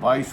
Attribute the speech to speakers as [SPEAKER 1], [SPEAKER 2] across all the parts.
[SPEAKER 1] 22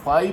[SPEAKER 1] 5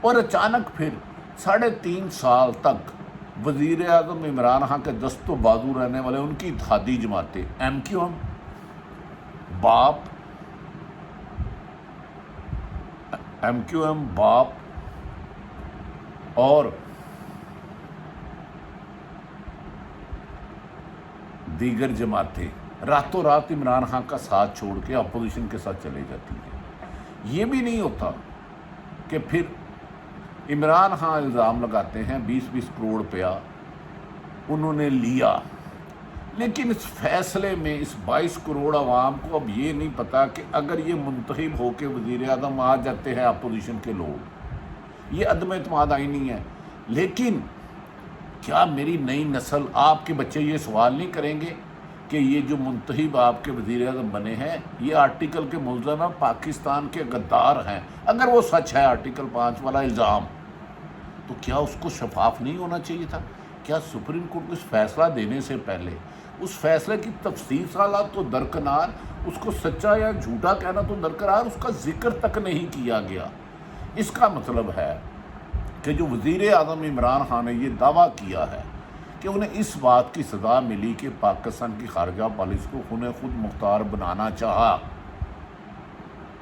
[SPEAKER 1] اور اچانک پھر 3.5 سال تک وزیر اعظم عمران خان کے دست و بازو رہنے والے ان کی اتحادی جماعتیں MQM، باپ، MQM باپ اور دیگر جماعتیں راتوں رات عمران خان کا ساتھ چھوڑ کے اپوزیشن کے ساتھ چلے جاتی ہیں۔ یہ بھی نہیں ہوتا کہ پھر عمران خان الزام لگاتے ہیں 20 کروڑ روپیہ انہوں نے لیا، لیکن اس فیصلے میں اس 22 کروڑ عوام کو اب یہ نہیں پتا کہ اگر یہ منتخب ہو کے وزیر اعظم آ جاتے ہیں اپوزیشن کے لوگ، یہ عدم اعتماد آئینی ہے۔ لیکن کیا میری نئی نسل، آپ کے بچے یہ سوال نہیں کریں گے کہ یہ جو منتخب آپ کے وزیر اعظم بنے ہیں یہ آرٹیکل کے ملزم ہیں، پاکستان کے غدار ہیں؟ اگر وہ سچ ہے آرٹیکل 5 والا الزام، تو کیا اس کو شفاف نہیں ہونا چاہیے تھا؟ کیا سپریم کورٹ کو اس فیصلہ دینے سے پہلے اس فیصلے کی تفصیل سالات تو درکنار، اس کو سچا یا جھوٹا کہنا تو درکنار، اس کا ذکر تک نہیں کیا گیا؟ اس کا مطلب ہے کہ جو وزیر اعظم عمران خان نے یہ دعویٰ کیا ہے کہ انہیں اس بات کی سزا ملی کہ پاکستان کی خارجہ پالیسی کو خود مختار بنانا چاہا،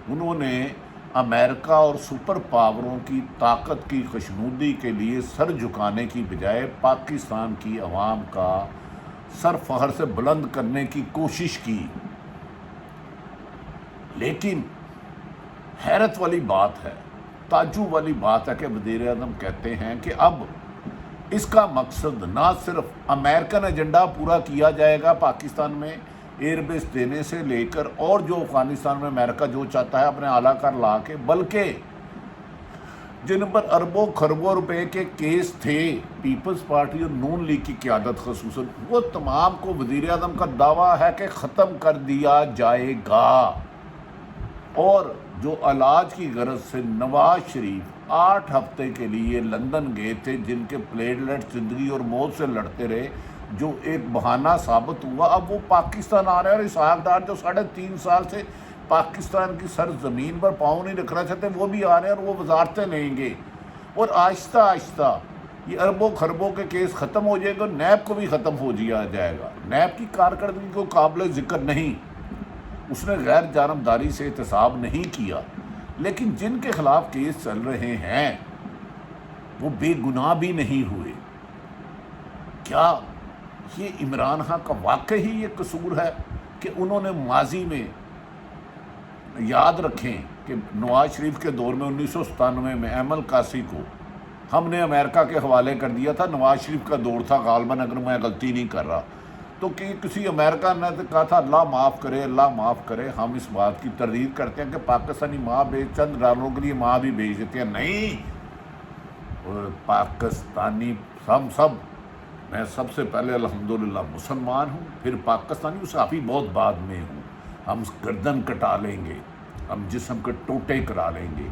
[SPEAKER 1] انہوں نے امریکہ اور سپر پاوروں کی طاقت کی خوشنودی کے لیے سر جھکانے کی بجائے پاکستان کی عوام کا سر فخر سے بلند کرنے کی کوشش کی۔ لیکن حیرت والی بات ہے، تعجب والی بات ہے کہ وزیر اعظم کہتے ہیں کہ اب اس کا مقصد نہ صرف امریکن ایجنڈا پورا کیا جائے گا پاکستان میں ایئر بیس دینے سے لے کر، اور جو افغانستان میں امریکہ جو چاہتا ہے اپنے اعلیٰ کار لا کے، بلکہ جن پر اربوں خربوں روپے کے کیس تھے پیپلز پارٹی اور نون لیگ کی قیادت خصوصاً، وہ تمام کو وزیر اعظم کا دعویٰ ہے کہ ختم کر دیا جائے گا۔ اور جو علاج کی غرض سے نواز شریف 8 ہفتے کے لیے لندن گئے تھے، جن کے پلیٹلیٹ زندگی اور موت سے لڑتے رہے، جو ایک بہانہ ثابت ہوا، اب وہ پاکستان آ رہے ہیں، اور اسحاق ڈار جو 3.5 سال سے پاکستان کی سرزمین پر پاؤں نہیں رکھنا چاہتے، وہ بھی آ رہے ہیں اور وہ وزارتیں لیں گے، اور آہستہ آہستہ یہ اربوں خربوں کے کیس ختم ہو جائے گا، نیب کو بھی ختم ہو جائے گا۔ نیب کی کارکردگی کو قابل ذکر نہیں، اس نے غیر جانبداری سے احتساب نہیں کیا، لیکن جن کے خلاف کیس چل رہے ہیں وہ بے گناہ بھی نہیں ہوئے۔ کیا یہ عمران خان کا واقعی یہ قصور ہے کہ انہوں نے ماضی میں، یاد رکھیں کہ نواز شریف کے دور میں 1997 میں ایمل قاسی کو ہم نے امریکہ کے حوالے کر دیا تھا، نواز شریف کا دور تھا غالباً، اگر میں غلطی نہیں کر رہا، تو کہ کسی امریکہ نے کہا تھا اللہ معاف کرے، اللہ معاف کرے، ہم اس بات کی تردید کرتے ہیں کہ پاکستانی ماں چند ڈالروں کے لیے ماں بھی بیچ دیتے ہیں۔ نہیں، پاکستانی ہم سب، میں سب سے پہلے الحمدللہ مسلمان ہوں، پھر پاکستانی، اس کافی بہت بعد میں ہوں۔ ہم گردن کٹا لیں گے، ہم جسم کے ٹوٹے کرا لیں گے،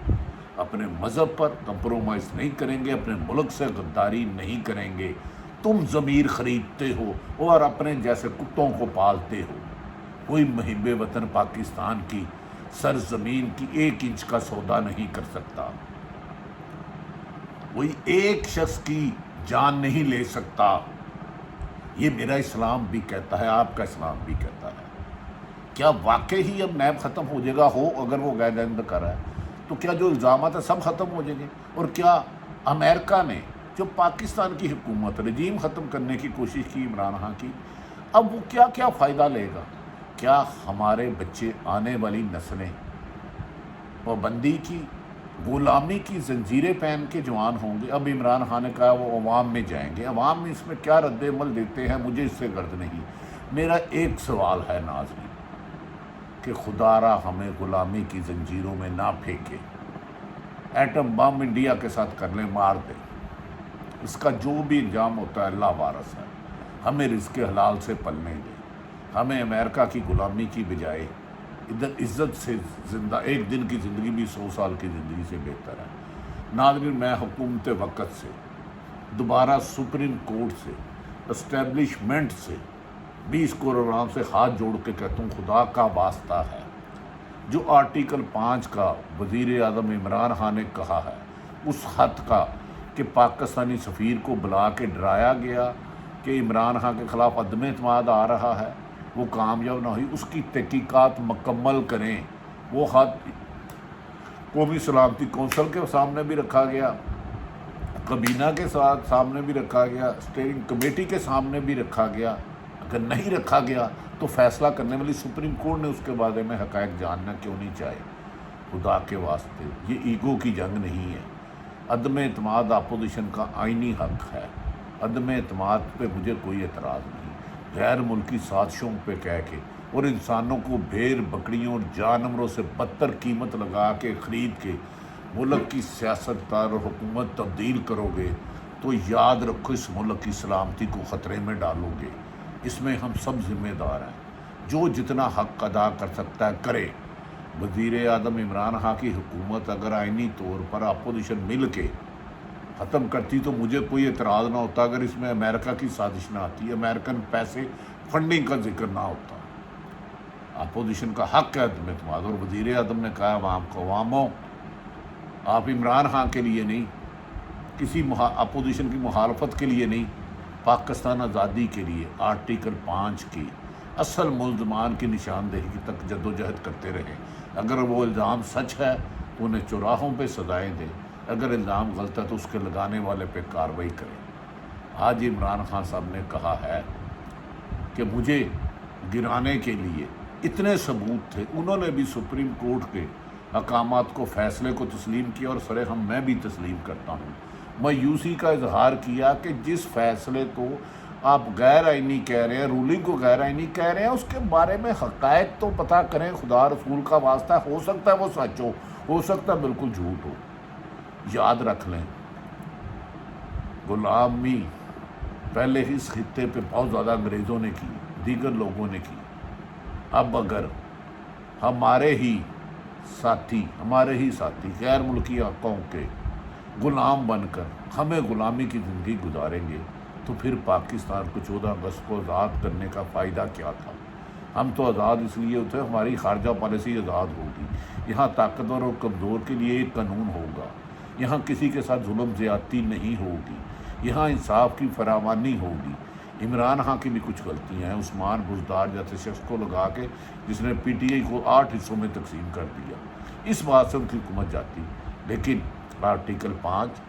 [SPEAKER 1] اپنے مذہب پر کمپرومائز نہیں کریں گے، اپنے ملک سے غداری نہیں کریں گے۔ تم ضمیر خریدتے ہو اور اپنے جیسے کتوں کو پالتے ہو۔ کوئی محب وطن پاکستان کی سرزمین کی 1 انچ کا سودا نہیں کر سکتا، کوئی ایک شخص کی جان نہیں لے سکتا۔ یہ میرا اسلام بھی کہتا ہے، آپ کا اسلام بھی کہتا ہے۔ کیا واقعی اب نیب ختم ہو جائے گا؟ اگر وہ گائیڈ لائن کر رہا ہے تو کیا جو الزامات ہیں سب ختم ہو جائیں گے؟ اور کیا امریکہ نے جو پاکستان کی حکومت رجیم ختم کرنے کی کوشش کی عمران خان کی، اب وہ کیا فائدہ لے گا؟ کیا ہمارے بچے، آنے والی نسلیں پابندی کی، غلامی کی زنجیریں پہن کے جوان ہوں گے؟ اب عمران خان نے کہا وہ عوام میں جائیں گے، عوام میں اس میں کیا رد عمل دیتے ہیں مجھے اس سے غرض نہیں۔ میرا ایک سوال ہے ناظرین کہ خدا را ہمیں غلامی کی زنجیروں میں نہ پھینکے، ایٹم بم انڈیا کے ساتھ کر لیں، مار دیں، اس کا جو بھی انجام ہوتا ہے اللہ وارث ہے، ہمیں رزق حلال سے پلنے دے، ہمیں امریکہ کی غلامی کی بجائے ادھر عزت سے زندہ، 1 دن کی زندگی بھی 100 سال کی زندگی سے بہتر ہے۔ ناظرین، میں حکومت وقت سے، دوبارہ سپریم کورٹ سے، اسٹیبلشمنٹ سے، 20 کروڑ سے ہاتھ جوڑ کے کہتا ہوں، خدا کا واسطہ ہے، جو آرٹیکل 5 کا وزیر اعظم عمران خان نے کہا ہے اس خط کا کہ پاکستانی سفیر کو بلا کے ڈرایا گیا کہ عمران خان کے خلاف عدم اعتماد آ رہا ہے، وہ کامیاب نہ ہوئی، اس کی تحقیقات مکمل کریں۔ وہ خط قومی سلامتی کونسل کے سامنے بھی رکھا گیا، کابینہ کے ساتھ سامنے بھی رکھا گیا، اسٹیئرنگ کمیٹی کے سامنے بھی رکھا گیا۔ اگر نہیں رکھا گیا تو فیصلہ کرنے والی سپریم کورٹ نے اس کے بارے میں حقائق جاننا کیوں نہیں چاہے؟ خدا کے واسطے یہ ایگو کی جنگ نہیں ہے۔ عدم اعتماد اپوزیشن کا آئینی حق ہے، عدم اعتماد پہ مجھے کوئی اعتراض نہیں۔ غیر ملکی سازشوں پہ کہہ کے اور انسانوں کو بھیڑ بکریوں اور جانوروں سے بدتر قیمت لگا کے خرید کے ملک کی سیاست دار اور حکومت تبدیل کرو گے تو یاد رکھو اس ملک کی سلامتی کو خطرے میں ڈالو گے۔ اس میں ہم سب ذمہ دار ہیں، جو جتنا حق ادا کر سکتا ہے کرے۔ وزیر اعظم عمران خان کی حکومت اگر آئینی طور پر اپوزیشن مل کے ختم کرتی تو مجھے کوئی اعتراض نہ ہوتا، اگر اس میں امریکہ کی سازش نہ آتی، امریکن پیسے فنڈنگ کا ذکر نہ ہوتا۔ اپوزیشن کا حق ہے عدم اعتماد، اور وزیر اعظم نے کہا عوام کو، عواموں آپ عمران خان کے لیے نہیں، کسی اپوزیشن کی مخالفت کے لیے نہیں، پاکستان آزادی کے لیے آرٹیکل 5 کی اصل ملزمان کی نشاندہی تک جدوجہد کرتے رہیں۔ اگر وہ الزام سچ ہے تو انہیں چوراہوں پہ سزائیں دیں، اگر الزام غلط ہے تو اس کے لگانے والے پہ کارروائی کریں۔ آج عمران خان صاحب نے کہا ہے کہ مجھے گرانے کے لیے اتنے ثبوت تھے، انہوں نے بھی سپریم کورٹ کے احکامات کو، فیصلے کو تسلیم کیا، اور سرہم میں بھی تسلیم کرتا ہوں۔ مایوسی کا اظہار کیا کہ جس فیصلے کو آپ غیر آئینی کہہ رہے ہیں، رولنگ کو غیر آئینی کہہ رہے ہیں، اس کے بارے میں حقائق تو پتہ کریں، خدا رسول کا واسطہ ہے، ہو سکتا ہے وہ سچ ہو سکتا ہے بالکل جھوٹ ہو۔ یاد رکھ لیں، غلامی پہلے ہی اس خطے پہ بہت زیادہ انگریزوں نے کی، دیگر لوگوں نے کی۔ اب اگر ہمارے ہی ساتھی غیر ملکی حقوں کے غلام بن کر ہمیں غلامی کی زندگی گزاریں گے تو پھر پاکستان کو 14 اگست کو آزاد کرنے کا فائدہ کیا تھا؟ ہم تو آزاد اس لیے ہوتے، ہماری خارجہ پالیسی آزاد ہوگی، یہاں طاقتور اور کمزور کے لیے ایک قانون ہوگا، یہاں کسی کے ساتھ ظلم زیادتی نہیں ہوگی، یہاں انصاف کی فراوانی ہوگی۔ عمران خان کی بھی کچھ غلطیاں ہیں، عثمان بزدار جیسے شخص کو لگا کے جس نے پی ٹی آئی کو 8 حصوں میں تقسیم کر دیا، اس بات سے ان کی حکومت جاتی۔ لیکن آرٹیکل 5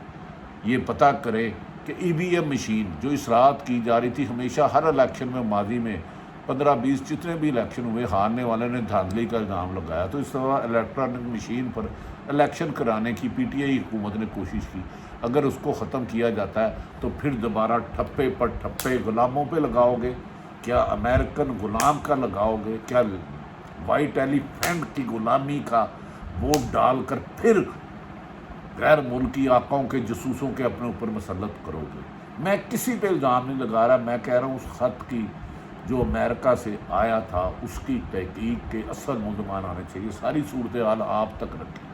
[SPEAKER 1] یہ پتہ کرے کہ ای وی ایم مشین جو اصلاحات کی جا رہی تھی، ہمیشہ ہر الیکشن میں ماضی میں 15-20 جتنے بھی الیکشن ہوئے، ہارنے والے نے دھاندلی کا الزام لگایا، تو اس طرح الیکٹرانک مشین پر الیکشن کرانے کی پی ٹی آئی حکومت نے کوشش کی۔ اگر اس کو ختم کیا جاتا ہے تو پھر دوبارہ ٹھپے پر ٹھپے غلاموں پہ لگاؤ گے؟ کیا امریکن غلام کا لگاؤ گے؟ کیا وائٹ ایلیفینٹ کی غلامی کا ووٹ ڈال کر پھر غیر ملکی آقاؤں کے جاسوسوں کے اپنے اوپر مسلط کرو گے؟ میں کسی پہ الزام نہیں لگا رہا، میں کہہ رہا ہوں اس خط کی جو امریکہ سے آیا تھا اس کی تحقیق کے اصل ملزمان آنے چاہیے۔ ساری صورتحال آپ تک رکھی۔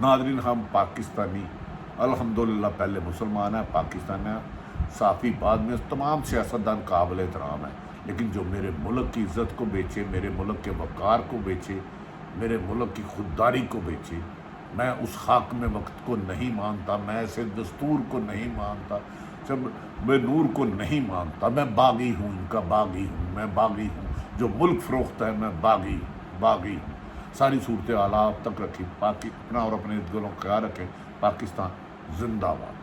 [SPEAKER 1] ناظرین، ہم پاکستانی الحمدللہ پہلے مسلمان ہیں، پاکستان ہیں، صافی بعد میں تمام سیاستدان قابل احترام ہیں، لیکن جو میرے ملک کی عزت کو بیچے، میرے ملک کے وقار کو بیچے، میرے ملک کی خودداری کو بیچے، میں اس خاک میں وقت کو نہیں مانتا، میں ایسے دستور کو نہیں مانتا، جب میں نور کو نہیں مانتا، میں باغی ہوں، ان کا باغی ہوں، میں باغی ہوں، جو ملک فروخت ہے میں باغی ہوں۔ ساری صورتحال آپ تک رکھی، اپنا اور اپنے ارد گردوں کا خیال رکھیں۔ پاکستان زندہ باد۔